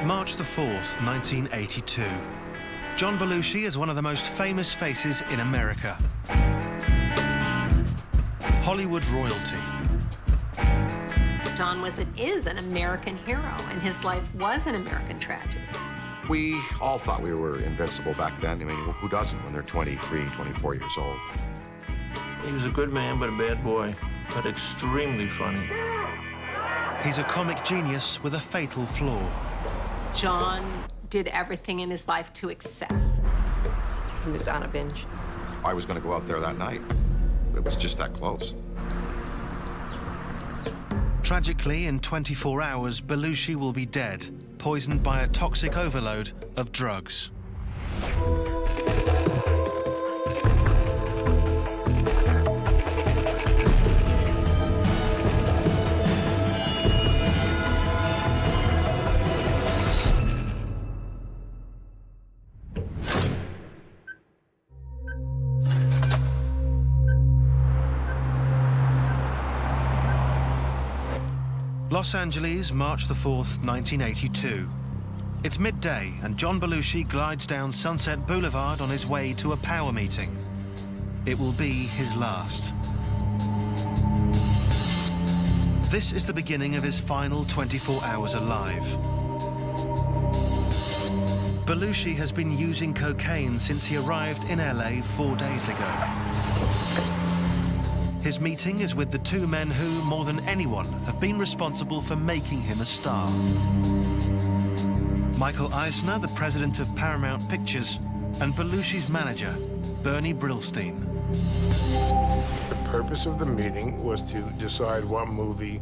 March the 4th, 1982. John Belushi is one of the most famous faces in America. Hollywood royalty. John is an American hero, and his life was an American tragedy. We all thought we were invincible back then. I mean, who doesn't when they're 23, 24 years old? He was a good man, but a bad boy, but extremely funny. He's a comic genius with a fatal flaw. John did everything in his life to excess. He was on a binge. I was going to go out there that night. It was just that close. Tragically, in 24 hours, Belushi will be dead, poisoned by a toxic overload of drugs. Los Angeles, March the 4th, 1982. It's midday, and John Belushi glides down Sunset Boulevard on his way to a power meeting. It will be his last. This is the beginning of his final 24 hours alive. Belushi has been using cocaine since he arrived in LA 4 days ago. His meeting is with the two men who, more than anyone, have been responsible for making him a star. Michael Eisner, the president of Paramount Pictures, and Belushi's manager, Bernie Brillstein. The purpose of the meeting was to decide what movie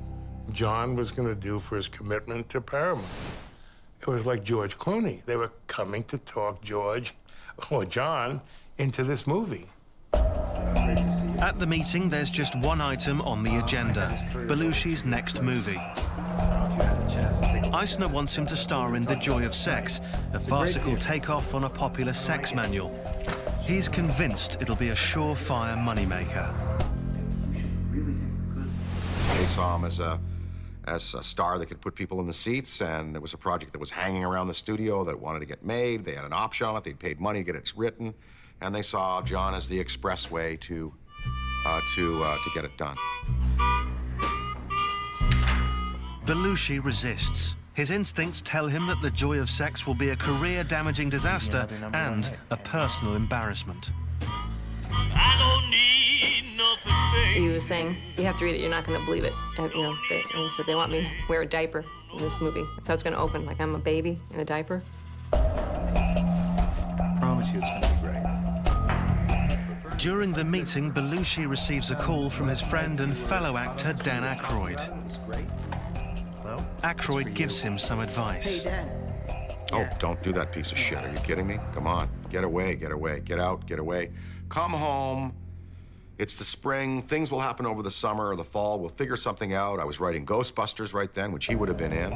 John was going to do for his commitment to Paramount. It was like George Clooney. They were coming to talk George or John into this movie. At the meeting, there's just one item on the agenda, Belushi's next movie. Eisner wants him to star in The Joy of Sex, a farcical takeoff on a popular sex manual. He's convinced it'll be a surefire moneymaker. They saw him as a star that could put people in the seats, and there was a project that was hanging around the studio that wanted to get made. They had an option on it. They'd paid money to get it written, and they saw John as the express way to get it done. Belushi resists. His instincts tell him that The Joy of Sex will be a career-damaging disaster and a personal embarrassment. I don't need nothing, babe. He was saying, you have to read it, you're not going to believe it. And, you know, he said they want me to wear a diaper in this movie. That's how it's going to open, like I'm a baby in a diaper. I promise you it's going to be great. During the meeting, Belushi receives a call from his friend and fellow actor, Dan Aykroyd. Aykroyd gives him some advice. Hey, Dan. Oh, don't do that piece of shit. Are you kidding me? Come on. Get away, get away. Get out, get away. Come home. It's the spring. Things will happen over the summer or the fall. We'll figure something out. I was writing Ghostbusters right then, which he would have been in.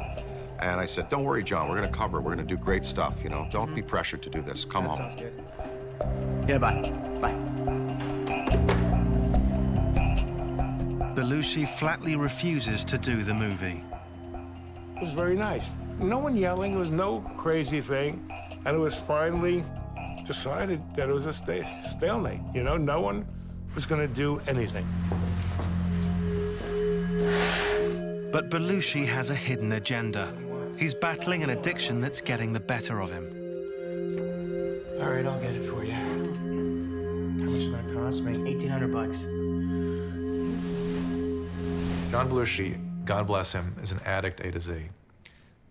And I said, don't worry, John. We're going to cover it. We're going to do great stuff, you know. Don't be pressured to do this. Come home. Sounds good. Yeah, bye. Bye. Belushi flatly refuses to do the movie. It was very nice. No one yelling, it was no crazy thing. And it was finally decided that it was a stalemate. You know, no one was going to do anything. But Belushi has a hidden agenda. He's battling an addiction that's getting the better of him. All right, I'll get it for you. How much is it gonna cost me? $1,800. John Belushi, God bless him, is an addict A to Z.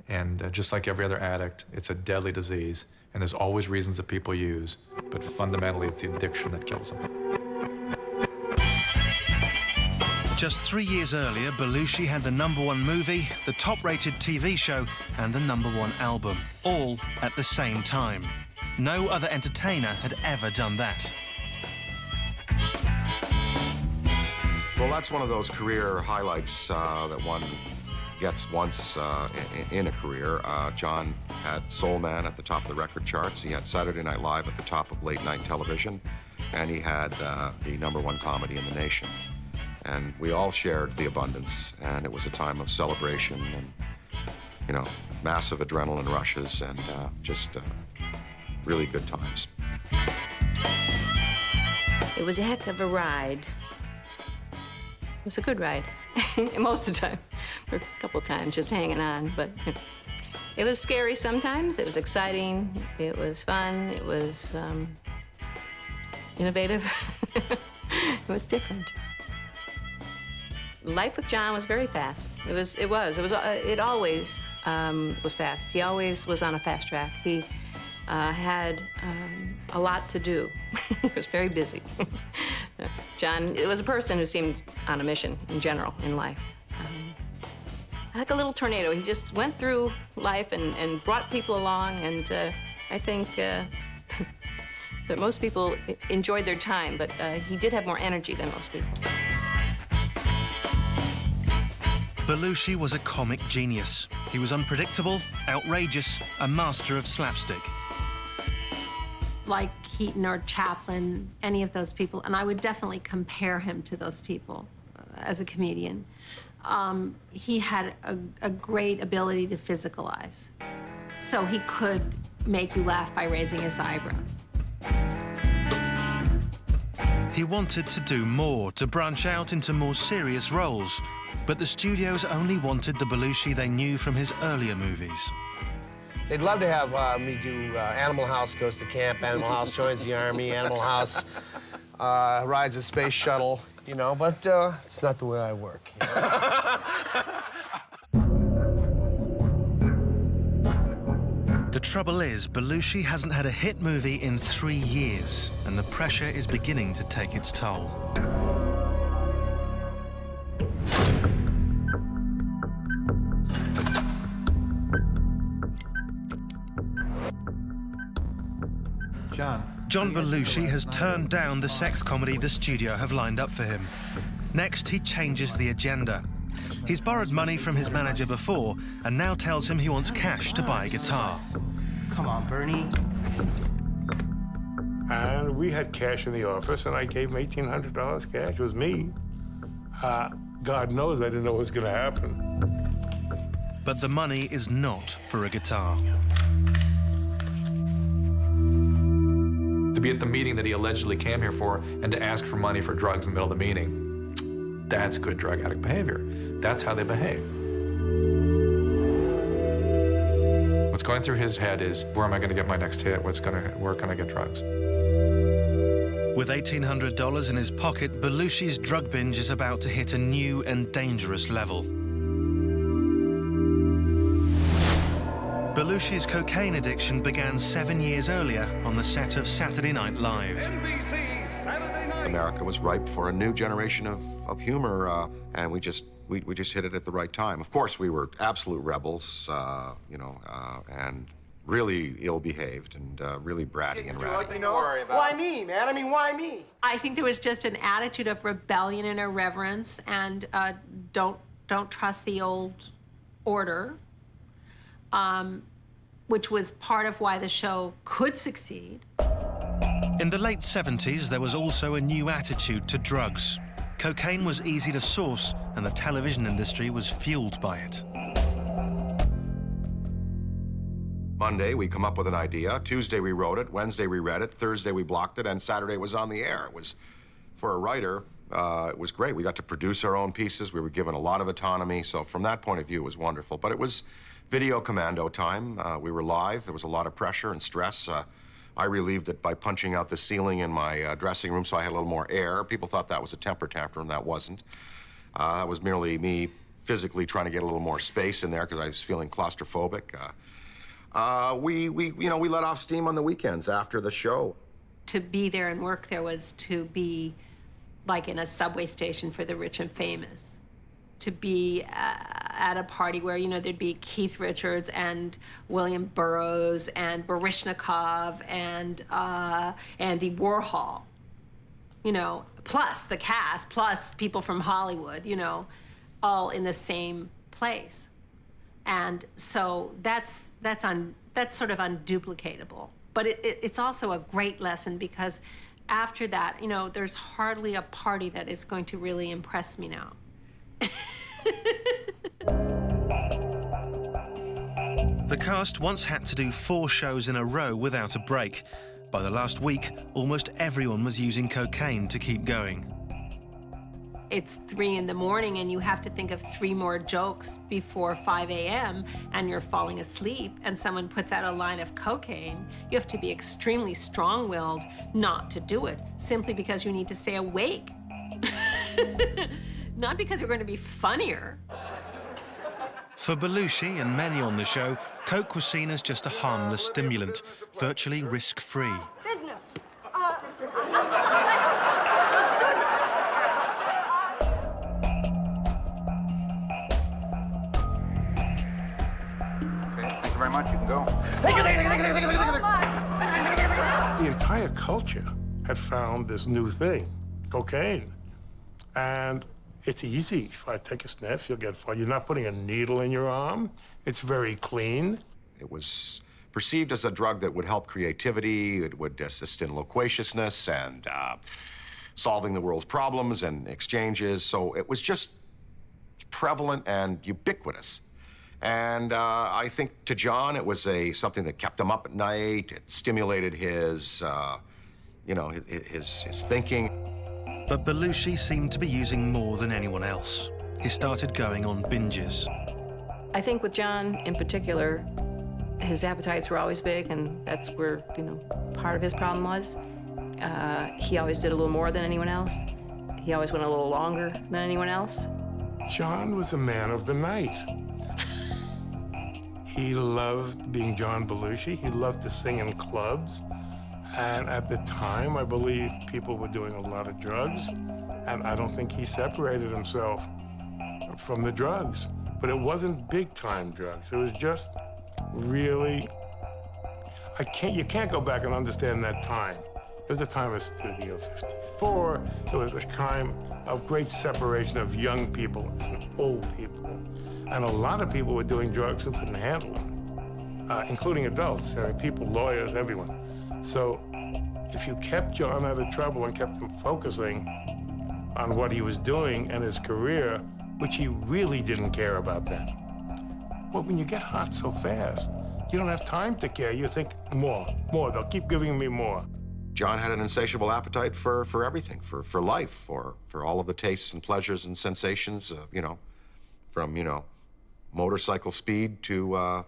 And just like every other addict, it's a deadly disease. And there's always reasons that people use, but fundamentally it's the addiction that kills them. Just 3 years earlier, Belushi had the #1 movie, the top-rated TV show, and the #1 album, all at the same time. No other entertainer had ever done that. Well, that's one of those career highlights that one gets once in a career. John had Soul Man at the top of the record charts. He had Saturday Night Live at the top of late-night television. And he had the #1 comedy in the nation. And we all shared the abundance, and it was a time of celebration. You know, massive adrenaline rushes and just really good times. It was a heck of a ride. It was a good ride, most of the time. For a couple times, just hanging on, but it was scary sometimes. It was exciting. It was fun. It was innovative. It was different. Life with John was very fast. It always was fast. He always was on a fast track. He had a lot to do. He was very busy. John was a person who seemed on a mission in general in life. Like a little tornado. He just went through life and brought people along, and I think that most people enjoyed their time, but he did have more energy than most people. Belushi was a comic genius. He was unpredictable, outrageous, a master of slapstick. Like Keaton or Chaplin, any of those people, and I would definitely compare him to those people as a comedian. He had a great ability to physicalize. So he could make you laugh by raising his eyebrow. He wanted to do more, to branch out into more serious roles. But the studios only wanted the Belushi they knew from his earlier movies. They'd love to have me do Animal House goes to camp, Animal House joins the Army, Animal House rides a space shuttle, you know, but it's not the way I work. You know? The trouble is, Belushi hasn't had a hit movie in 3 years, and the pressure is beginning to take its toll. John Belushi has turned down the sex comedy the studio have lined up for him. Next, he changes the agenda. He's borrowed money from his manager before and now tells him he wants cash to buy a guitar. Come on, Bernie. And we had cash in the office, and I gave him $1,800 cash. It was me. God knows I didn't know what was going to happen. But the money is not for a guitar. To be at the meeting that he allegedly came here for and to ask for money for drugs in the middle of the meeting, that's good drug addict behavior. That's how they behave. What's going through his head is, where am I going to get my next hit? Where can I get drugs? With $1,800 in his pocket, Belushi's drug binge is about to hit a new and dangerous level. Belushi's cocaine addiction began 7 years earlier on the set of Saturday Night Live. America was ripe for a new generation of humor, and we just hit it at the right time. Of course, we were absolute rebels, you know, and really ill-behaved and really bratty and ratty. You know? Why me, man? I mean, why me? I think there was just an attitude of rebellion and irreverence, and don't trust the old order. Which was part of why the show could succeed. In the late 70s, there was also a new attitude to drugs. Cocaine was easy to source, and the television industry was fueled by it. Monday, we come up with an idea. Tuesday, we wrote it. Wednesday, we read it. Thursday, we blocked it. And Saturday, it was on the air. It was, for a writer, it was great. We got to produce our own pieces. We were given a lot of autonomy. So from that point of view, it was wonderful. But it was video commando time. We were live. There was a lot of pressure and stress. I relieved it by punching out the ceiling in my dressing room so I had a little more air. People thought that was a temper tantrum. That wasn't. That was merely me physically trying to get a little more space in there because I was feeling claustrophobic. We let off steam on the weekends after the show. To be there and work there was to be like in a subway station for the rich and famous. To be at a party where, you know, there'd be Keith Richards and William Burroughs and Baryshnikov and Andy Warhol, you know, plus the cast, plus people from Hollywood, you know, all in the same place. And so that's sort of unduplicatable. But it's also a great lesson because after that, you know, there's hardly a party that is going to really impress me now. The cast once had to do 4 shows in a row without a break. By the last week, almost everyone was using cocaine to keep going. It's 3 in the morning and you have to think of 3 more jokes before 5 a.m. and you're falling asleep and someone puts out a line of cocaine. You have to be extremely strong-willed not to do it, simply because you need to stay awake. Not because you're going to be funnier. For Belushi and many on the show, coke was seen as just a harmless stimulant, virtually risk-free. Business. Thank you very much. You can go. The entire culture had found this new thing, cocaine. And it's easy. If I take a sniff, you'll get fun. You're not putting a needle in your arm. It's very clean. It was perceived as a drug that would help creativity, it would assist in loquaciousness and solving the world's problems and exchanges. So it was just prevalent and ubiquitous. And I think to John, it was something that kept him up at night. It stimulated his, his thinking. But Belushi seemed to be using more than anyone else. He started going on binges. I think with John in particular, his appetites were always big, and that's where, part of his problem was. He always did a little more than anyone else. He always went a little longer than anyone else. John was a man of the night. He loved being John Belushi. He loved to sing in clubs. And at the time, I believe people were doing a lot of drugs, and I don't think he separated himself from the drugs. But it wasn't big-time drugs. It was just really, you can't go back and understand that time. It was the time of Studio 54. It was a time of great separation of young people and old people. And a lot of people were doing drugs who couldn't handle them, including adults, people, lawyers, everyone. So if you kept John out of trouble and kept him focusing on what he was doing and his career, which he really didn't care about then. Well, when you get hot so fast, you don't have time to care. You think, more, they'll keep giving me more. John had an insatiable appetite for everything, for life, for all of the tastes and pleasures and sensations, from, motorcycle speed to,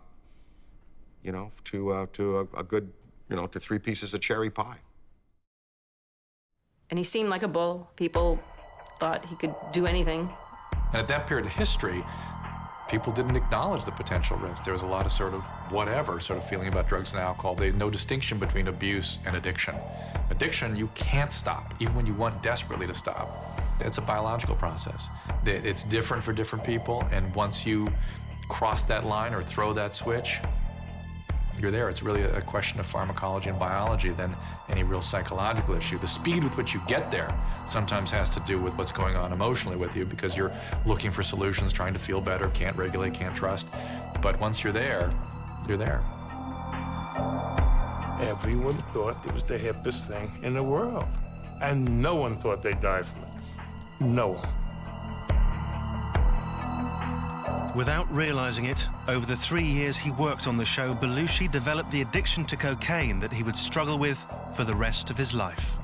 to a good, to 3 pieces of cherry pie. And he seemed like a bull. People thought he could do anything. And at that period of history, people didn't acknowledge the potential risk. There was a lot of sort of whatever sort of feeling about drugs and alcohol. They had no distinction between abuse and addiction. Addiction, you can't stop, even when you want desperately to stop. It's a biological process. It's different for different people, and once you cross that line or throw that switch, you're there. It's really a question of pharmacology and biology than any real psychological issue. The speed with which you get there sometimes has to do with what's going on emotionally with you, because you're looking for solutions, trying to feel better, can't regulate, can't trust. But once you're there, you're there. Everyone thought it was the hippest thing in the world. And no one thought they'd die from it. No one. Without realizing it, over the 3 years he worked on the show, Belushi developed the addiction to cocaine that he would struggle with for the rest of his life.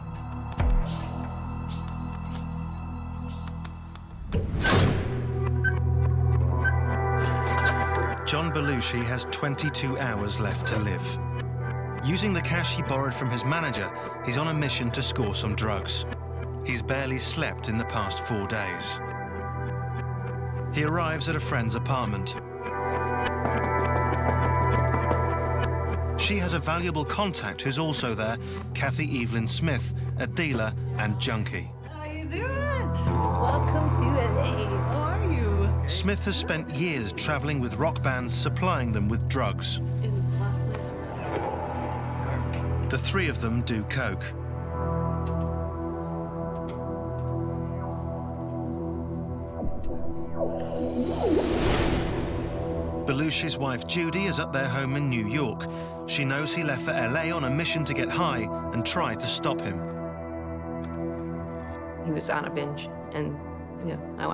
John Belushi has 22 hours left to live. Using the cash he borrowed from his manager, he's on a mission to score some drugs. He's barely slept in the past 4 days. He arrives at a friend's apartment. She has a valuable contact who's also there, Kathy Evelyn Smith, a dealer and junkie. How you doing? Welcome to LA. How are you? Smith has spent years traveling with rock bands, supplying them with drugs. The 3 of them do coke. Belushi's wife, Judy, is at their home in New York. She knows he left for LA on a mission to get high and tried to stop him. He was on a binge, and, I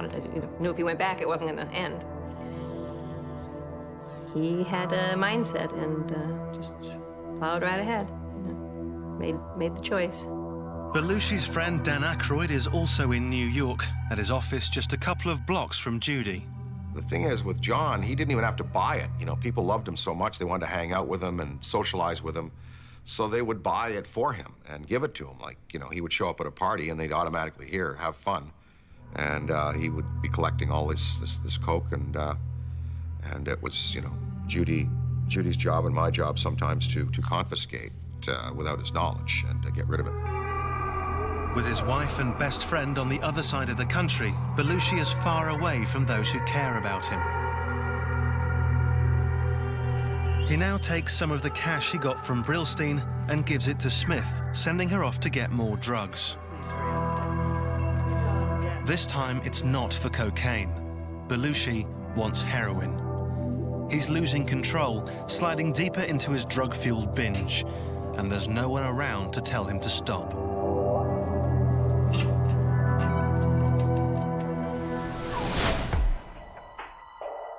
knew if he went back, it wasn't going to end. he had a mindset and just plowed right ahead. Made the choice. Belushi's friend Dan Aykroyd is also in New York, at his office just a couple of blocks from Judy. The thing is, with John, he didn't even have to buy it. You know, people loved him so much, they wanted to hang out with him and socialize with him. So they would buy it for him and give it to him. Like, you know, he would show up at a party and they'd automatically hear, have fun. And he would be collecting all this coke, and it was, you know, Judy's job and my job sometimes to confiscate without his knowledge and to get rid of it. With his wife and best friend on the other side of the country, Belushi is far away from those who care about him. He now takes some of the cash he got from Brillstein and gives it to Smith, sending her off to get more drugs. This time, it's not for cocaine. Belushi wants heroin. He's losing control, sliding deeper into his drug-fueled binge, and there's no one around to tell him to stop.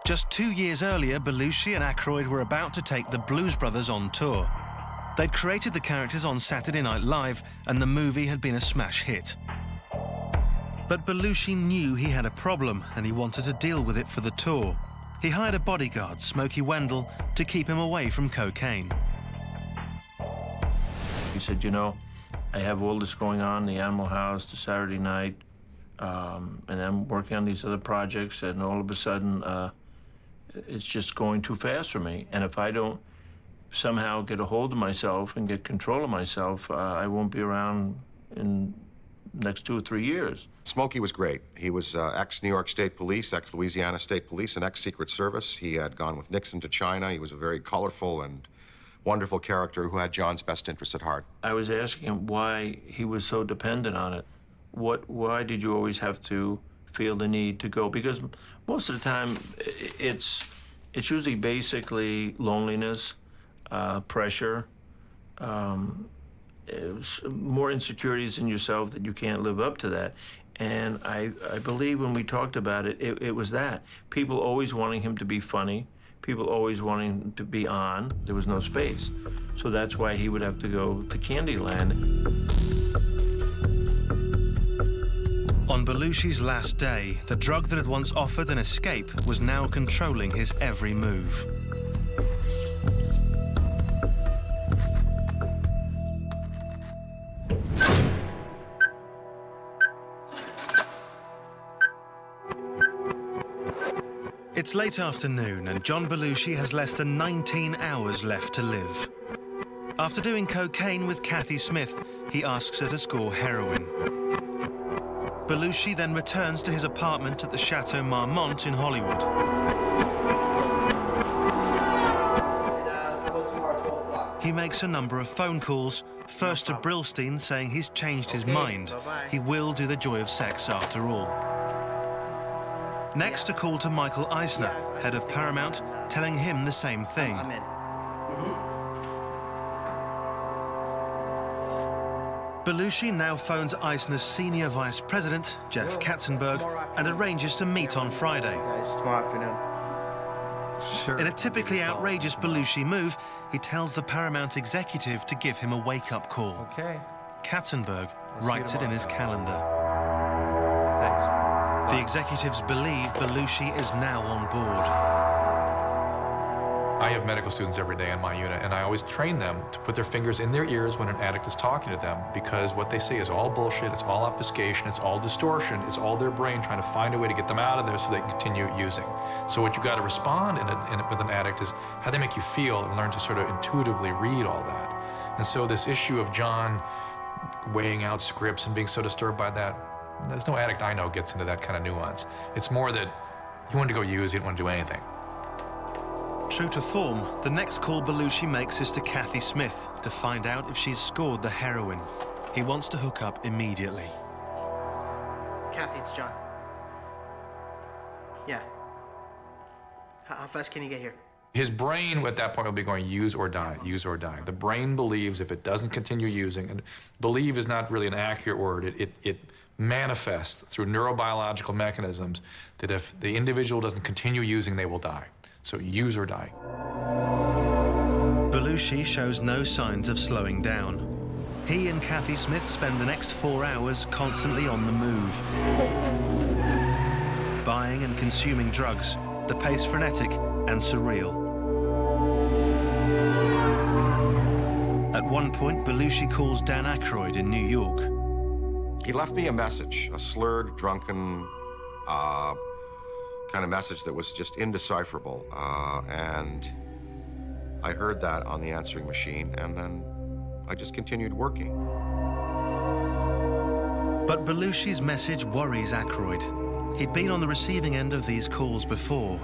Just 2 years earlier, Belushi and Aykroyd were about to take the Blues Brothers on tour. They'd created the characters on Saturday Night Live, and the movie had been a smash hit. But Belushi knew he had a problem, and he wanted to deal with it for the tour. He hired a bodyguard, Smokey Wendell, to keep him away from cocaine. He said, you know, I have all this going on, the Animal House, the Saturday Night, and I'm working on these other projects, and all of a sudden, it's just going too fast for me. And if I don't somehow get a hold of myself and get control of myself, I won't be around in the next 2 or 3 years. Smokey was great. He was ex-New York State Police, ex-Louisiana State Police, and ex-Secret Service. He had gone with Nixon to China. He was a very colorful and wonderful character who had John's best interests at heart. I was asking him why he was so dependent on it. Why did you always have to feel the need to go? Because most of the time, it's usually basically loneliness, pressure, more insecurities in yourself that you can't live up to that. And I believe when we talked about it, it was that. People always wanting him to be funny, people always wanting him to be on. There was no space. So that's why he would have to go to Candyland. On Belushi's last day, the drug that had once offered an escape was now controlling his every move. It's late afternoon, and John Belushi has less than 19 hours left to live. After doing cocaine with Kathy Smith, he asks her to score heroin. Belushi then returns to his apartment at the Chateau Marmont in Hollywood. He makes a number of phone calls, first to Brillstein saying he's changed his mind. He will do the joy of sex after all. Next, a call to Michael Eisner, head of Paramount, telling him the same thing. I'm in. Belushi now phones Eisner's senior vice president, Jeff Katzenberg, and arranges to meet on Friday. Guys, tomorrow afternoon. Sure. In a typically outrageous Belushi move, he tells the Paramount executive to give him a wake-up call. Okay. Katzenberg writes it in his calendar. Thanks. The executives believe Belushi is now on board. I have medical students every day in my unit, and I always train them to put their fingers in their ears when an addict is talking to them, because what they see is all bullshit, it's all obfuscation, it's all distortion, it's all their brain trying to find a way to get them out of there so they can continue using. So what you got to respond with an addict is how they make you feel, and learn to sort of intuitively read all that. And so this issue of John weighing out scripts and being so disturbed by that, there's no addict I know gets into that kind of nuance. It's more that he wanted to go use, he didn't want to do anything. True to form, the next call Belushi makes is to Kathy Smith to find out if she's scored the heroin. He wants to hook up immediately. Kathy, it's John. Yeah. How fast can you get here? His brain at that point will be going, use or die, use or die. The brain believes if it doesn't continue using, and believe is not really an accurate word, it manifests through neurobiological mechanisms that if the individual doesn't continue using, they will die. So use or die. Belushi shows no signs of slowing down. He and Kathy Smith spend the next 4 hours constantly on the move. Buying and consuming drugs, the pace frenetic and surreal. At one point, Belushi calls Dan Aykroyd in New York. He left me a message, a slurred, drunken kind of message that was just indecipherable. And I heard that on the answering machine, and then I just continued working. But Belushi's message worries Aykroyd. He'd been on the receiving end of these calls before.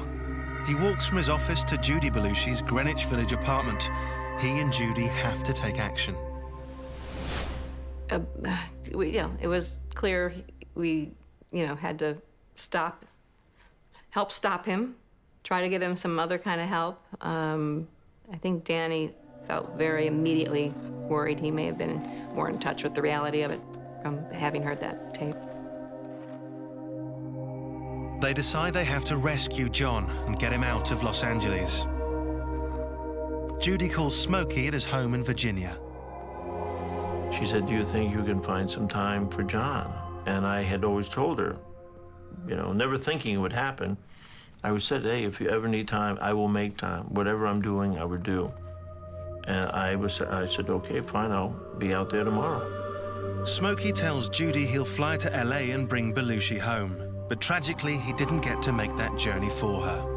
He walks from his office to Judy Belushi's Greenwich Village apartment. He and Judy have to take action. It was clear we, had to help stop him, try to get him some other kind of help. I think Danny felt very immediately worried. He may have been more in touch with the reality of it from having heard that tape. They decide they have to rescue John and get him out of Los Angeles. Judy calls Smokey at his home in Virginia. She said, do you think you can find some time for John? And I had always told her, never thinking it would happen, I always said, hey, if you ever need time, I will make time. Whatever I'm doing, I would do. And I said, okay, fine, I'll be out there tomorrow. Smokey tells Judy he'll fly to LA and bring Belushi home. But tragically, he didn't get to make that journey for her.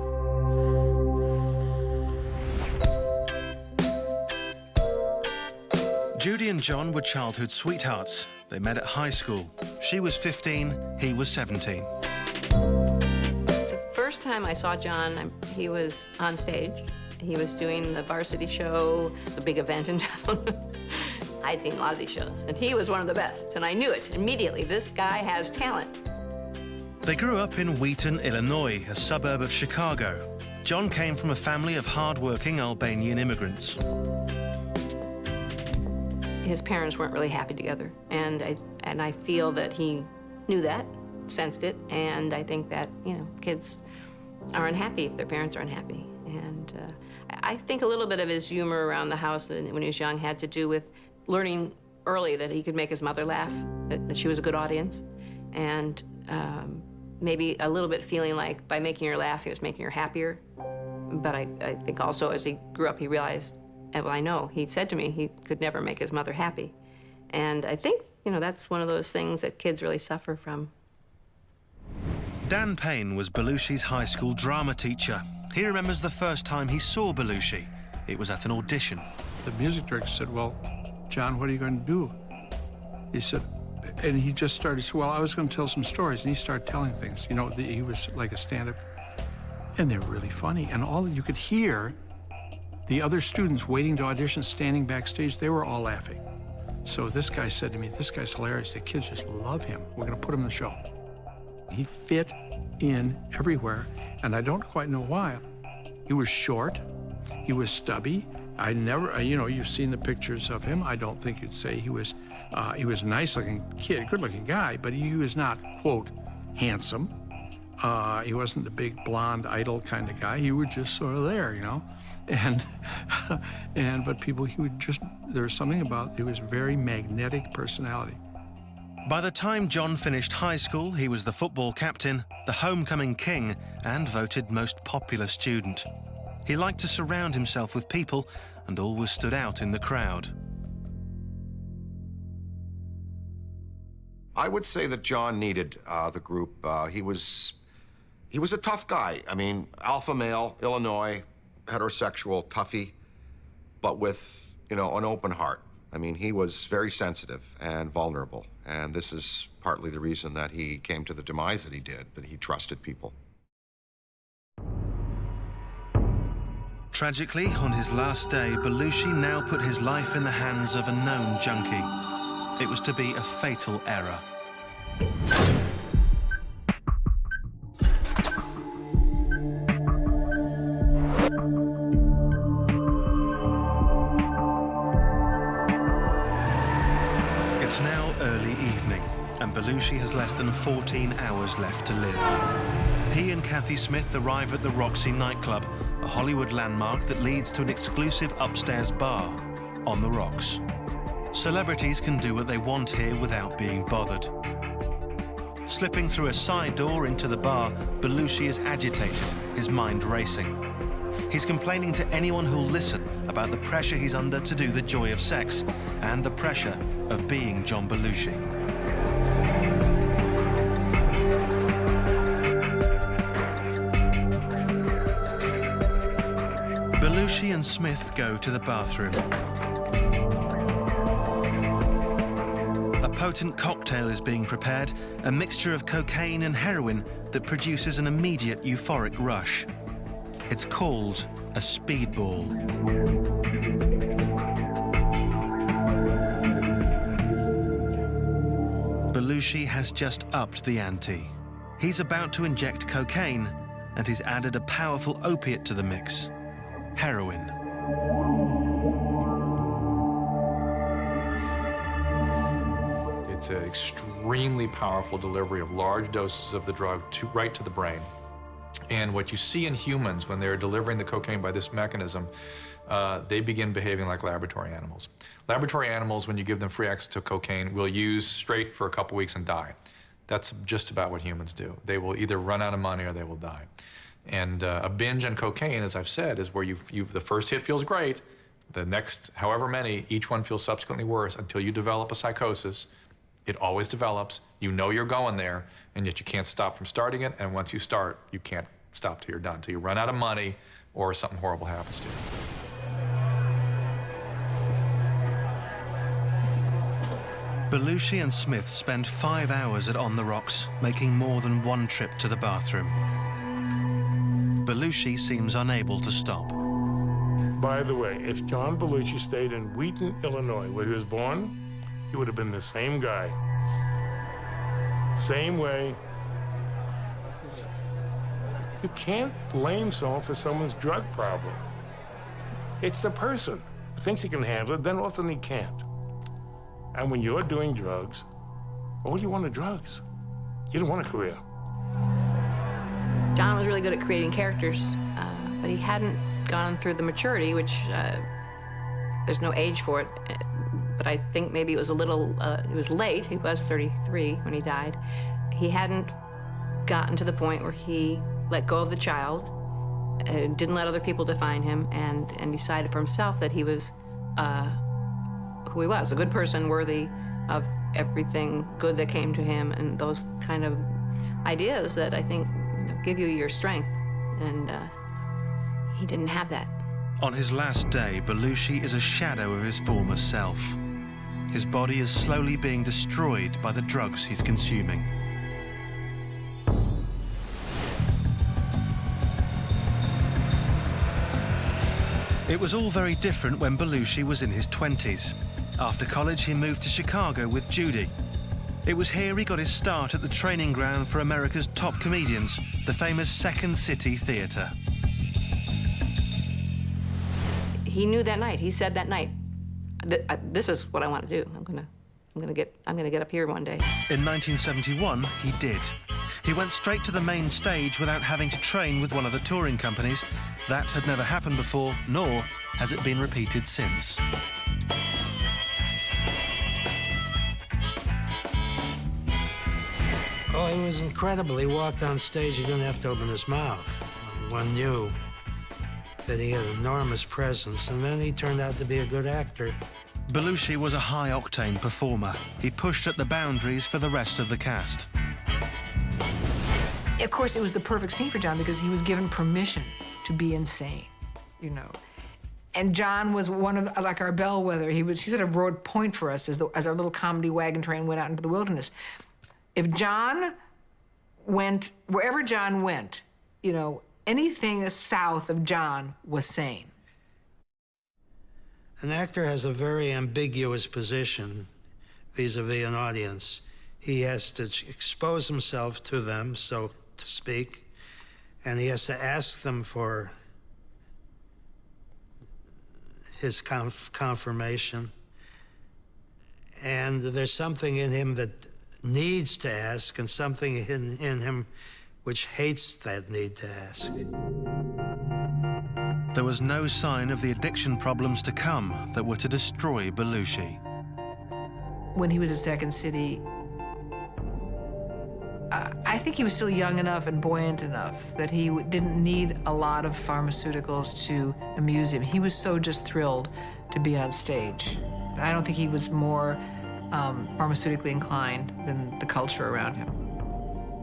Judy and John were childhood sweethearts. They met at high school. She was 15, he was 17. The first time I saw John, he was on stage. He was doing the varsity show, the big event in town. I'd seen a lot of these shows, and he was one of the best, and I knew it immediately. This guy has talent. They grew up in Wheaton, Illinois, a suburb of Chicago. John came from a family of hard-working Albanian immigrants. His parents weren't really happy together, and I feel that he knew that, sensed it, and I think that, kids are unhappy if their parents are unhappy. And I think a little bit of his humor around the house when he was young had to do with learning early that he could make his mother laugh, that she was a good audience, and maybe a little bit feeling like by making her laugh, he was making her happier. But I think also as he grew up, he realized, well, I know, he said to me he could never make his mother happy. And I think, that's one of those things that kids really suffer from. Dan Payne was Belushi's high school drama teacher. He remembers the first time he saw Belushi. It was at an audition. The music director said, well, John, what are you going to do? He said, and he just started, well, I was going to tell some stories, and he started telling things. He was like a stand-up, and they were really funny. And all you could hear, the other students waiting to audition, standing backstage, they were all laughing. So this guy said to me, this guy's hilarious. The kids just love him. We're going to put him in the show. He fit in everywhere, and I don't quite know why. He was short. He was stubby. I never, you've seen the pictures of him. I don't think you'd say he was a nice-looking kid, good-looking guy, but he was not, quote, handsome. He wasn't the big blonde idol kind of guy. He was just sort of there, but people, there was something about, he was a very magnetic personality. By the time John finished high school, he was the football captain, the homecoming king, and voted most popular student. He liked to surround himself with people and always stood out in the crowd. I would say that John needed the group. He was a tough guy. I mean, alpha male, Illinois, heterosexual, toughie, but with, an open heart. I mean, he was very sensitive and vulnerable, and this is partly the reason that he came to the demise that he did, that he trusted people. Tragically, on his last day, Belushi now put his life in the hands of a known junkie. It was to be a fatal error. It's now early evening, and Belushi has less than 14 hours left to live. He and Kathy Smith arrive at the Roxy nightclub, a Hollywood landmark that leads to an exclusive upstairs bar on the rocks. Celebrities can do what they want here without being bothered. Slipping through a side door into the bar, Belushi is agitated, his mind racing. He's complaining to anyone who'll listen about the pressure he's under to do the joy of sex and the pressure of being John Belushi. Belushi and Smith go to the bathroom. A potent cocktail is being prepared, a mixture of cocaine and heroin that produces an immediate euphoric rush. It's called a speedball. Belushi has just upped the ante. He's about to inject cocaine, and he's added a powerful opiate to the mix: heroin. It's an extremely powerful delivery of large doses of the drug right to the brain. And what you see in humans when they're delivering the cocaine by this mechanism, they begin behaving like laboratory animals. Laboratory animals, when you give them free access to cocaine, will use straight for a couple weeks and die. That's just about what humans do. They will either run out of money or they will die. And a binge on cocaine, as I've said, is where the first hit feels great, the next however many, each one feels subsequently worse until you develop a psychosis. It always develops. You know you're going there, and yet you can't stop from starting it. And once you start, you can't stop till you're done, till you run out of money or something horrible happens to you. Belushi and Smith spend 5 hours at On the Rocks, making more than one trip to the bathroom. Belushi seems unable to stop. By the way, if John Belushi stayed in Wheaton, Illinois, where he was born, he would have been the same guy. Same way. You can't blame someone for someone's drug problem. It's the person who thinks he can handle it, then all of a sudden he can't. And when you're doing drugs, all you want are drugs. You don't want a career. John was really good at creating characters, but he hadn't gone through the maturity, which there's no age for it. But I think maybe it was a little, it was late. He was 33 when he died. He hadn't gotten to the point where he let go of the child, didn't let other people define him, and decided for himself that he was who he was, a good person, worthy of everything good that came to him, and those kind of ideas that I think give you your strength. And he didn't have that. On his last day, Belushi is a shadow of his former self. His body is slowly being destroyed by the drugs he's consuming. It was all very different when Belushi was in his 20s. After college, he moved to Chicago with Judy. It was here he got his start at the training ground for America's top comedians, the famous Second City Theater. He knew that night. He said that night, "This is what I want to do. I'm gonna get up here one day." In 1971, he did. He went straight to the main stage without having to train with one of the touring companies. That had never happened before, nor has it been repeated since. Oh, it was incredible. He walked on stage, he didn't have to open his mouth. One knew that he had enormous presence, and then he turned out to be a good actor. Belushi was a high-octane performer. He pushed at the boundaries for the rest of the cast. Of course, it was the perfect scene for John because he was given permission to be insane, you know. And John was one of, like, our bellwether. He sort of rode point for us as our little comedy wagon train went out into the wilderness. If John went, wherever John went, you know, anything south of John was sane. An actor has a very ambiguous position vis-a-vis an audience. He has to expose himself to them, so to speak, and he has to ask them for his confirmation. And there's something in him that needs to ask, and something in him which hates that need to ask. There was no sign of the addiction problems to come that were to destroy Belushi. When he was at Second City, I think he was still young enough and buoyant enough that he didn't need a lot of pharmaceuticals to amuse him. He was so just thrilled to be on stage. I don't think he was more pharmaceutically inclined than the culture around him.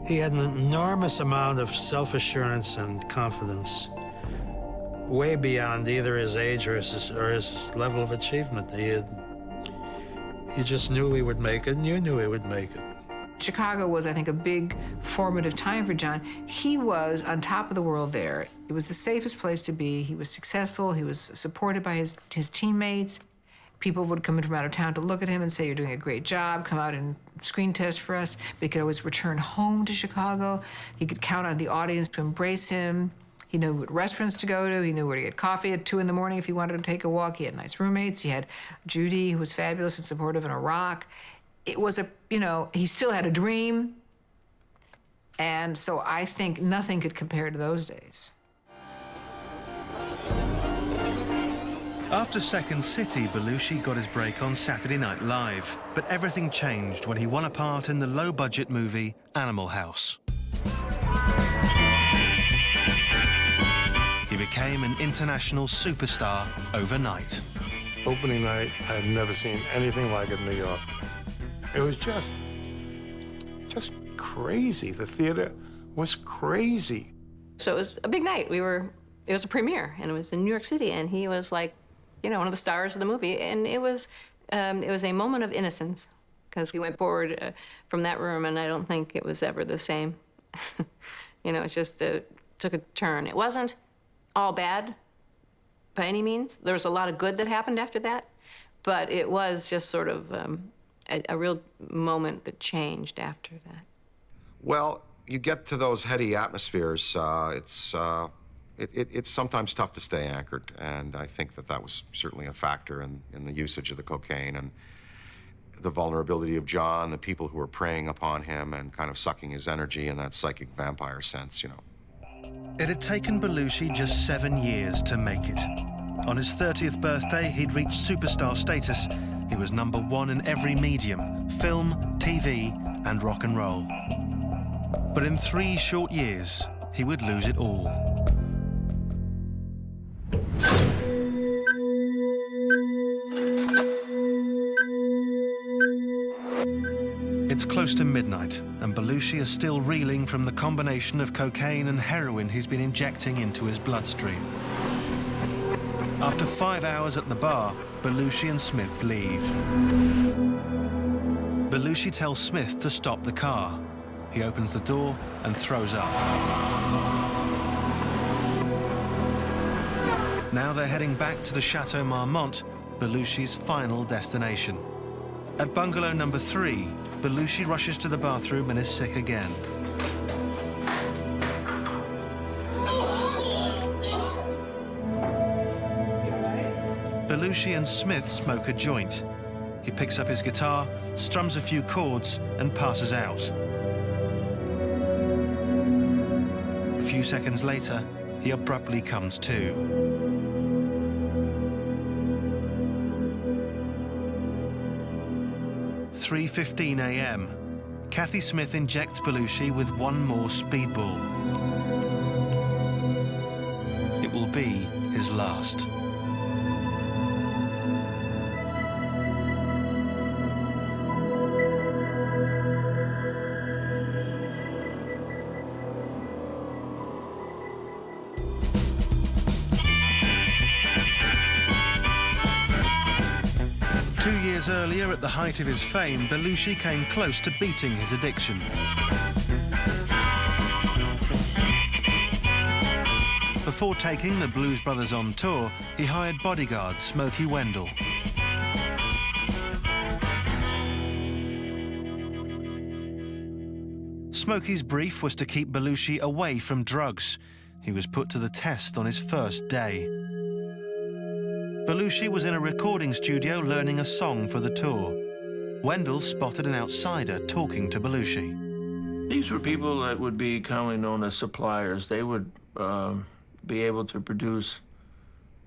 He had an enormous amount of self-assurance and confidence, way beyond either his age or his level of achievement. He just knew he would make it, and you knew he would make it. Chicago was, I think, a big formative time for John. He was on top of the world there. It was the safest place to be. He was successful. He was supported by his teammates. People would come in from out of town to look at him and say, "You're doing a great job. Come out and screen test for us." But he could always return home to Chicago. He could count on the audience to embrace him. He knew what restaurants to go to. He knew where to get coffee at 2 in the morning if he wanted to take a walk. He had nice roommates. He had Judy, who was fabulous and supportive, in Iraq. It was he still had a dream. And so I think nothing could compare to those days. After Second City, Belushi got his break on Saturday Night Live. But everything changed when he won a part in the low-budget movie Animal House. He became an international superstar overnight. Opening night, I had never seen anything like it in New York. It was just crazy. The theater was crazy. So it was a big night. It was a premiere, and it was in New York City, and he was like, one of the stars of the movie. And it was a moment of innocence, because we went forward from that room, and I don't think it was ever the same. It's just took a turn. It wasn't all bad by any means. There was a lot of good that happened after that, but it was just sort of a real moment that changed after that. Well, you get to those heady atmospheres, it's sometimes tough to stay anchored, and I think that was certainly a factor in the usage of the cocaine and the vulnerability of John, the people who were preying upon him and kind of sucking his energy in that psychic vampire sense, It had taken Belushi just 7 years to make it. On his 30th birthday, he'd reached superstar status. He was #1 in every medium, film, TV, and rock and roll. But in 3 short years, he would lose it all. It's close to midnight, and Belushi is still reeling from the combination of cocaine and heroin he's been injecting into his bloodstream. After 5 hours at the bar, Belushi and Smith leave. Belushi tells Smith to stop the car. He opens the door and throws up. Now they're heading back to the Chateau Marmont, Belushi's final destination. At bungalow number 3, Belushi rushes to the bathroom and is sick again. Belushi and Smith smoke a joint. He picks up his guitar, strums a few chords, and passes out. A few seconds later, he abruptly comes to. At 3:15 a.m., Kathy Smith injects Belushi with one more speedball. It will be his last. Earlier, at the height of his fame, Belushi came close to beating his addiction. Before taking the Blues Brothers on tour, he hired bodyguard Smokey Wendell. Smokey's brief was to keep Belushi away from drugs. He was put to the test on his first day. Belushi was in a recording studio learning a song for the tour. Wendell spotted an outsider talking to Belushi. These were people that would be commonly known as suppliers. They would be able to produce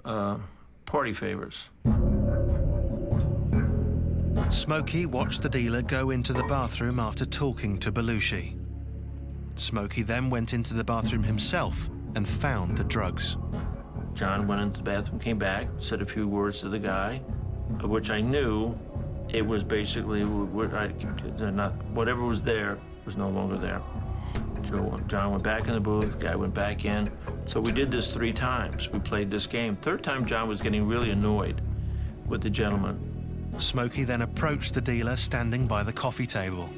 party favors. Smokey watched the dealer go into the bathroom after talking to Belushi. Smokey then went into the bathroom himself and found the drugs. John went into the bathroom, came back, said a few words to the guy, of which I knew it was basically whatever was there was no longer there. John went back in the booth, the guy went back in. So we did this 3 times. We played this game. 3rd time, John was getting really annoyed with the gentleman. Smokey then approached the dealer standing by the coffee table.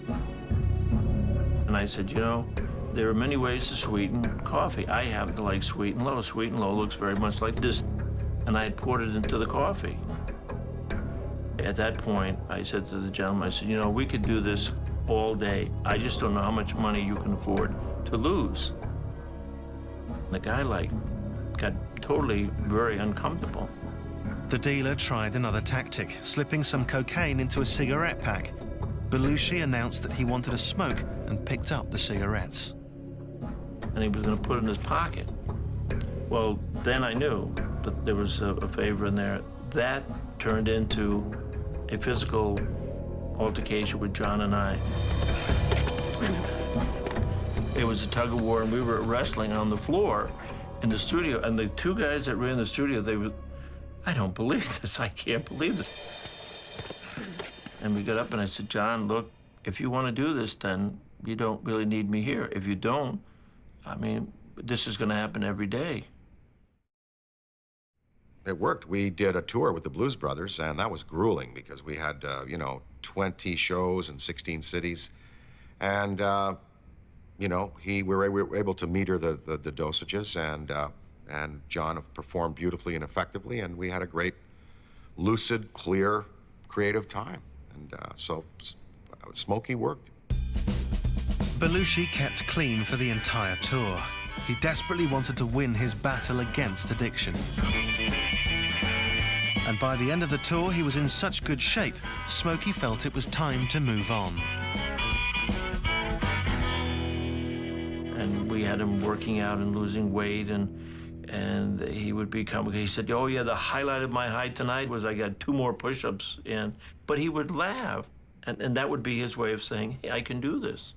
And I said, you know, there are many ways to sweeten coffee. I happen to like sweet and low. Sweet and low looks very much like this. And I had poured it into the coffee. At that point, I said to the gentleman, I said, you know, we could do this all day. I just don't know how much money you can afford to lose. The guy, got totally very uncomfortable. The dealer tried another tactic, slipping some cocaine into a cigarette pack. Belushi announced that he wanted a smoke and picked up the cigarettes. And he was going to put it in his pocket. Well, then I knew that there was a favor in there. That turned into a physical altercation with John and I. It was a tug of war, and we were wrestling on the floor in the studio. And the 2 guys that were in the studio, they were, I don't believe this. I can't believe this. And we got up, and I said, John, look, if you want to do this, then you don't really need me here. If you don't, I mean, this is going to happen every day. It worked. We did a tour with the Blues Brothers, and that was grueling because we had, 20 shows in 16 cities. And, we were able to meter the dosages, and John performed beautifully and effectively, and we had a great, lucid, clear, creative time. And so Smokey worked. Belushi kept clean for the entire tour. He desperately wanted to win his battle against addiction. And by the end of the tour, he was in such good shape, Smokey felt it was time to move on. And we had him working out and losing weight, and he would he said, oh yeah, the highlight of my high tonight was I got 2 more push-ups in. But he would laugh, and that would be his way of saying, hey, I can do this.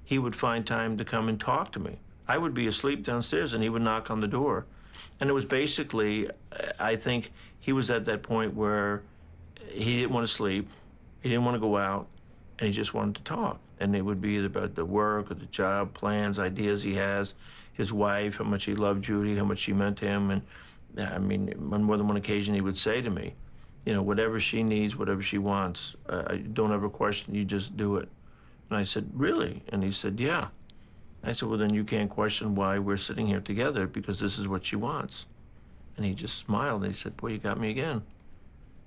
He would find time to come and talk to me. I would be asleep downstairs, and he would knock on the door. And it was basically, I think he was at that point where he didn't want to sleep, he didn't want to go out, and he just wanted to talk. And it would be either about the work or the job, plans, ideas he has, his wife, how much he loved Judy, how much she meant to him. And I mean, on more than one occasion, he would say to me, you know, whatever she needs, whatever she wants, don't ever question, you just do it. And I said, really? And he said, yeah. I said, well, then you can't question why we're sitting here together, because this is what she wants. And he just smiled, and he said, boy, you got me again.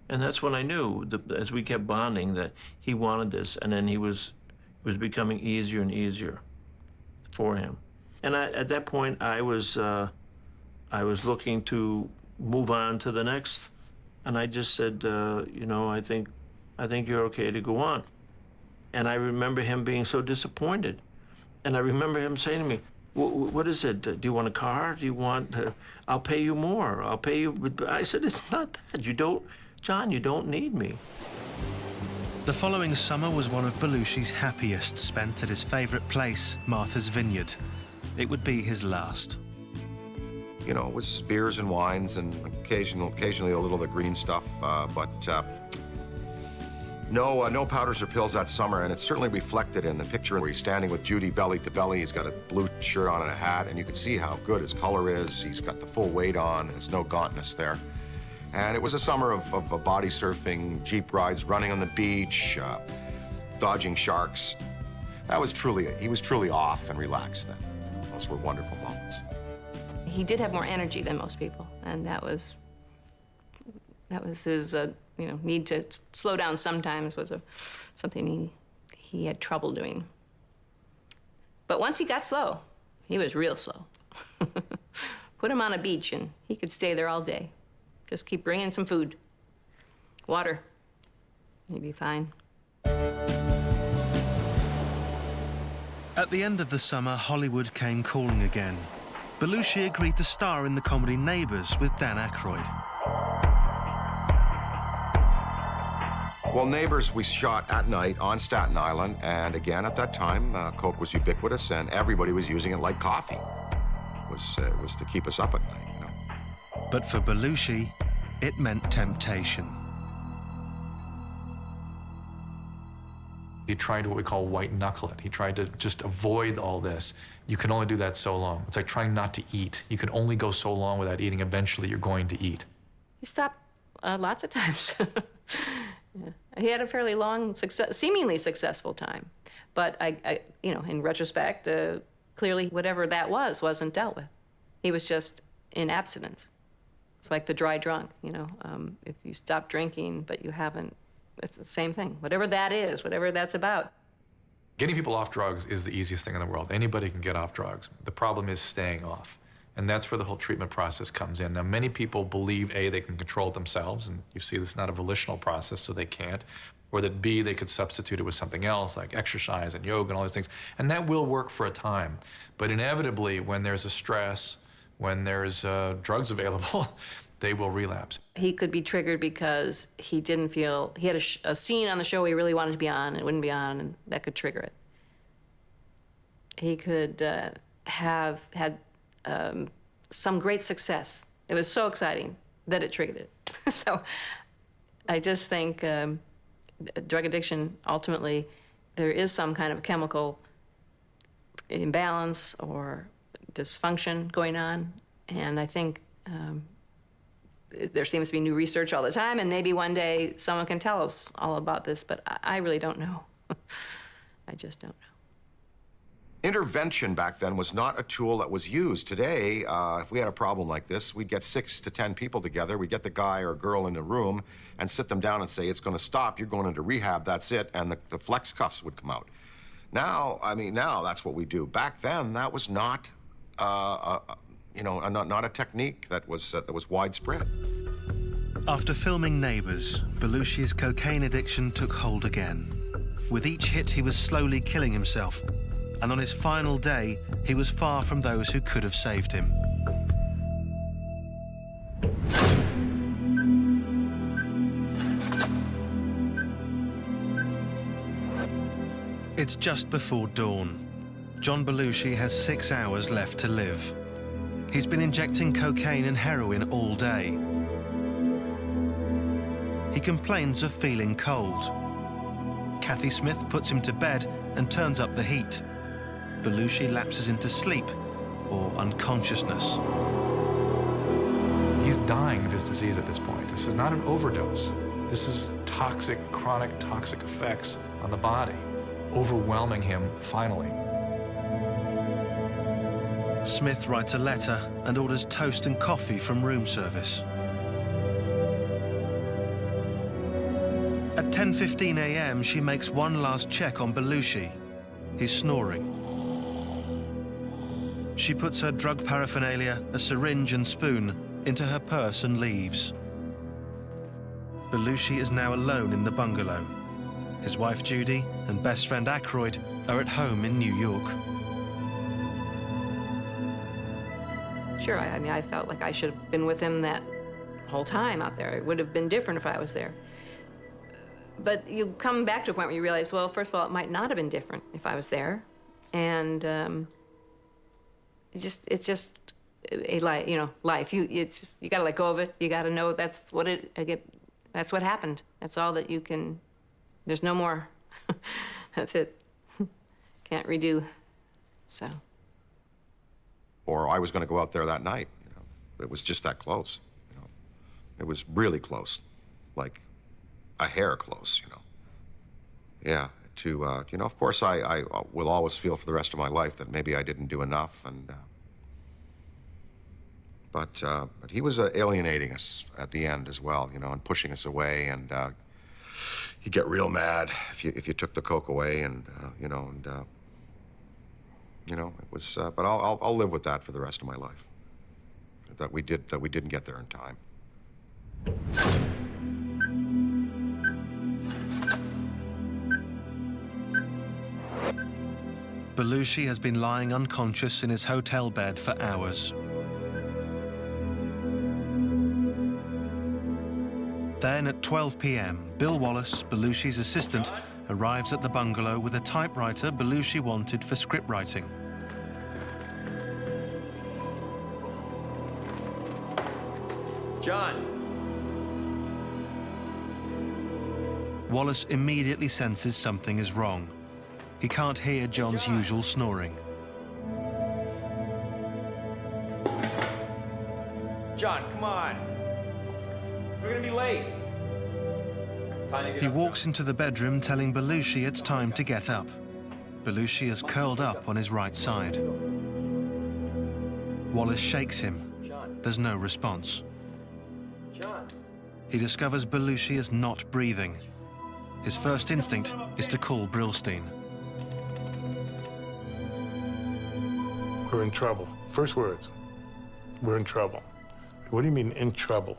And that's when I knew, as we kept bonding, that he wanted this, and then it was becoming easier and easier for him. And at that point, I was looking to move on to the next, and I just said, you know, I think you're okay to go on. And I remember him being so disappointed. And I remember him saying to me, what is it? Do you want a car? Do you want, I'll pay you more. I'll pay you. But I said, it's not that. John, you don't need me. The following summer was one of Belushi's happiest, spent at his favorite place, Martha's Vineyard. It would be his last. You know, it was beers and wines and occasionally a little of the green stuff, but no powders or pills that summer, and it's certainly reflected in the picture where he's standing with Judy belly to belly. He's got a blue shirt on and a hat, and you can see how good his color is. He's got the full weight on. There's no gauntness there. And it was a summer of body surfing, Jeep rides, running on the beach, dodging sharks. He was truly off and relaxed then. Those were wonderful moments. He did have more energy than most people, and that was his, need to slow down sometimes was something he had trouble doing. But once he got slow, he was real slow. Put him on a beach, and he could stay there all day. Just keep bringing some food, water. He'd be fine. At the end of the summer, Hollywood came calling again. Belushi agreed to star in the comedy Neighbours with Dan Aykroyd. Well, Neighbours we shot at night on Staten Island, and again, at that time, Coke was ubiquitous, and everybody was using it like coffee. It was to keep us up at night, you know. But for Belushi, it meant temptation. He tried what we call white knuckle it. He tried to just avoid all this. You can only do that so long. It's like trying not to eat. You can only go so long without eating. Eventually, you're going to eat. He stopped lots of times. Yeah. He had a fairly long, seemingly successful time. But in retrospect, clearly whatever that wasn't dealt with. He was just in abstinence. It's like the dry drunk, if you stop drinking, but you haven't, it's the same thing. Whatever that is, whatever that's about. Getting people off drugs is the easiest thing in the world. Anybody can get off drugs. The problem is staying off. And that's where the whole treatment process comes in. Now, many people believe, A, they can control it themselves, and you see this is not a volitional process, so they can't, or that, B, they could substitute it with something else, like exercise and yoga and all those things. And that will work for a time. But inevitably, when there's a stress, when there's drugs available, they will relapse. He could be triggered because he didn't feel, he had a scene on the show he really wanted to be on, and it wouldn't be on, and that could trigger it. He could have had some great success. It was so exciting that it triggered it. So I just think drug addiction, ultimately, there is some kind of chemical imbalance or dysfunction going on. And I think there seems to be new research all the time, and maybe one day someone can tell us all about this, but I really don't know. I just don't know. Intervention back then was not a tool that was used. Today, if we had a problem like this, we'd get 6 to 10 people together. We'd get the guy or girl in the room and sit them down and say, it's going to stop, you're going into rehab, that's it, and the flex cuffs would come out. Now, now that's what we do. Back then, that was not, not a technique that was widespread. After filming Neighbours, Belushi's cocaine addiction took hold again. With each hit, he was slowly killing himself. And on his final day, he was far from those who could have saved him. It's just before dawn. John Belushi has 6 hours left to live. He's been injecting cocaine and heroin all day. He complains of feeling cold. Kathy Smith puts him to bed and turns up the heat. Belushi lapses into sleep or unconsciousness. He's dying of his disease at this point. This is not an overdose. This is toxic, chronic toxic effects on the body, overwhelming him finally. Smith writes a letter and orders toast and coffee from room service. At 10:15 a.m., she makes one last check on Belushi. He's snoring. She puts her drug paraphernalia, a syringe and spoon, into her purse and leaves. Belushi is now alone in the bungalow. His wife Judy and best friend Aykroyd are at home in New York. Sure, I felt like I should have been with him that whole time out there. It would have been different if I was there. But you come back to a point where you realize, well, first of all, it might not have been different if I was there. And it's just a life. You gotta let go of it. You gotta know that's what happened. That's all that you can. There's no more. That's it. Can't redo. So. Or I was going to go out there that night. It was just that close. It was really close, like a hair close. Yeah. Of course, I will always feel for the rest of my life that maybe I didn't do enough, but he was alienating us at the end as well, and pushing us away, and he'd get real mad if you took the coke away, and it was. But I'll live with that for the rest of my life. That we didn't get there in time. Belushi has been lying unconscious in his hotel bed for hours. Then at 12 p.m., Bill Wallace, Belushi's assistant, arrives at the bungalow with a typewriter Belushi wanted for script writing. John! Wallace immediately senses something is wrong. He can't hear John's usual snoring. John, come on. We're gonna be late. He walks into the bedroom telling Belushi it's time to get up. Belushi is curled up on his right side. Wallace shakes him. There's no response. He discovers Belushi is not breathing. His first instinct is to call Brillstein. We're in trouble. First words, we're in trouble. What do you mean in trouble?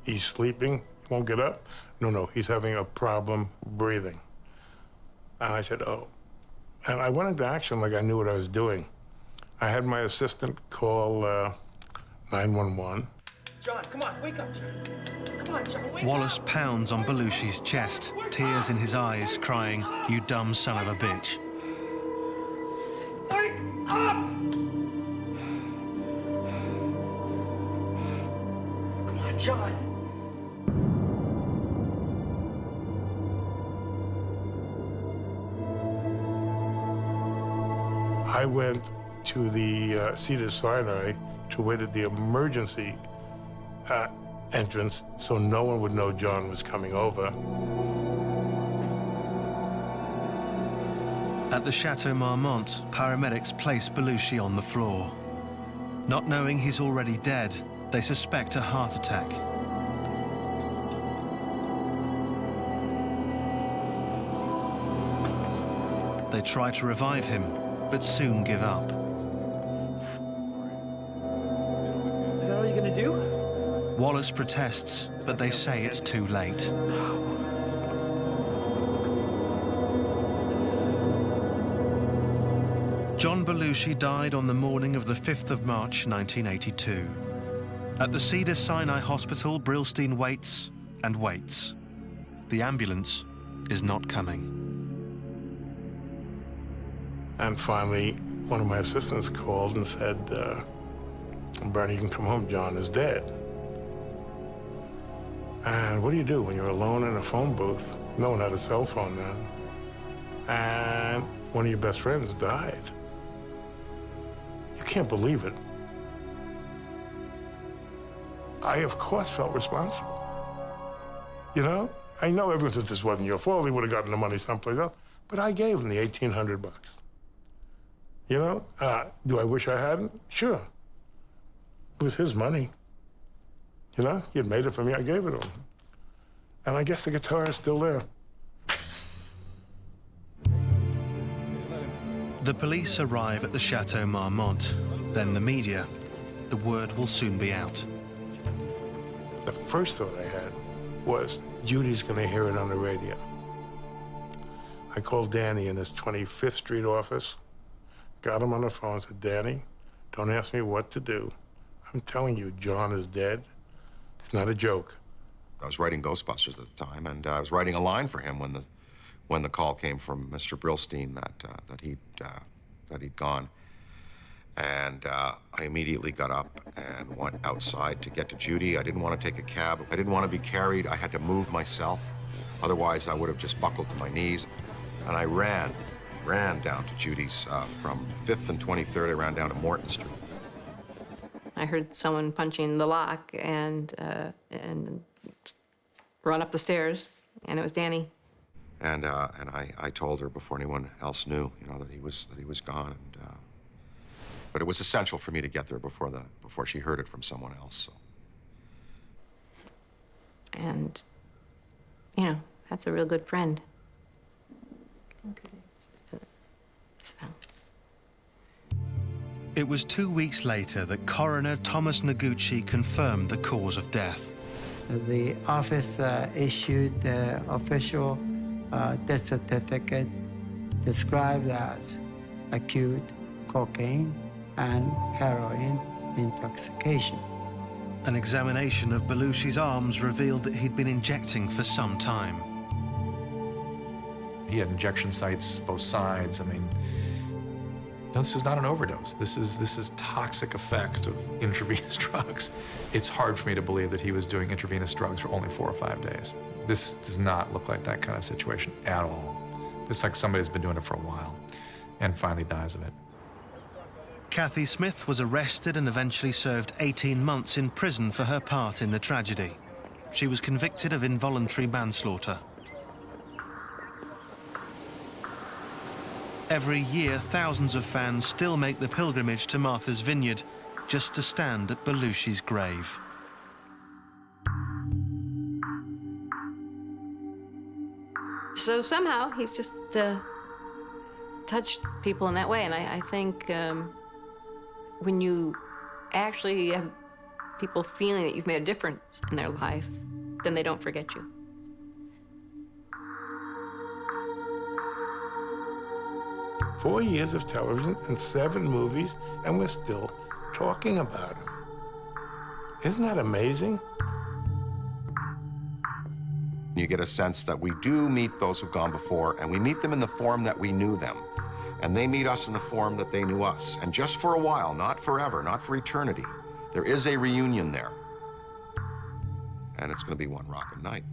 He's sleeping, he won't get up? No, he's having a problem breathing. And I said, oh. And I went into action like I knew what I was doing. I had my assistant call 911. John, come on, wake up, John. Come on, John, wake Wallace pounds on Belushi's chest, tears in his eyes, crying, "You dumb son of a bitch." Wake up! Come on, John. I went to the Cedars-Sinai to wait at the emergency entrance so no one would know John was coming over. At the Chateau Marmont, paramedics place Belushi on the floor. Not knowing he's already dead, they suspect a heart attack. They try to revive him, but soon give up. Is that all you're gonna do? Wallace protests, but they say it's too late. John Belushi died on the morning of the 5th of March, 1982. At the Cedars-Sinai Hospital, Brillstein waits and waits. The ambulance is not coming. And finally, one of my assistants called and said, Bernie, you can come home, John is dead. And what do you do when you're alone in a phone booth? No one had a cell phone then. And one of your best friends died. You can't believe it. I, of course, felt responsible. You know? I know everyone says this wasn't your fault, he would have gotten the money someplace else, but I gave him the $1,800. You know? Do I wish I hadn't? Sure. It was his money. You know? He had made it for me, I gave it to him. And I guess the guitar is still there. The police arrive at the Chateau Marmont, then the media. The word will soon be out. The first thought I had was, Judy's gonna hear it on the radio. I called Danny in his 25th Street office, got him on the phone and said, Danny, don't ask me what to do. I'm telling you, John is dead. It's not a joke. I was writing Ghostbusters at the time, and I was writing a line for him when the call came from Mr. Brillstein that he'd gone. And I immediately got up and went outside to get to Judy. I didn't want to take a cab. I didn't want to be carried. I had to move myself. Otherwise, I would have just buckled to my knees. And I ran down to Judy's from 5th and 23rd. I ran down to Morton Street. I heard someone punching the lock and run up the stairs, and it was Danny. And I told her before anyone else knew, you know, that he was gone. And, but it was essential for me to get there before she heard it from someone else. So. And, you know, that's a real good friend. Okay. So. It was 2 weeks later that coroner Thomas Noguchi confirmed the cause of death. The office issued the official death certificate described as acute cocaine and heroin intoxication. An examination of Belushi's arms revealed that he'd been injecting for some time. He had injection sites both sides. I mean, no, this is not an overdose. This is toxic effect of intravenous drugs. It's hard for me to believe that he was doing intravenous drugs for only 4 or 5 days. This does not look like that kind of situation at all. It's like somebody's been doing it for a while and finally dies of it. Kathy Smith was arrested and eventually served 18 months in prison for her part in the tragedy. She was convicted of involuntary manslaughter. Every year, thousands of fans still make the pilgrimage to Martha's Vineyard just to stand at Belushi's grave. So somehow he's just touched people in that way, and I think when you actually have people feeling that you've made a difference in their life, then they don't forget you. Four years of television and 7 movies, and we're still talking about him. Isn't that amazing? You get a sense that we do meet those who've gone before, and we meet them in the form that we knew them. And they meet us in the form that they knew us. And just for a while, not forever, not for eternity, there is a reunion there. And it's going to be one rockin' night.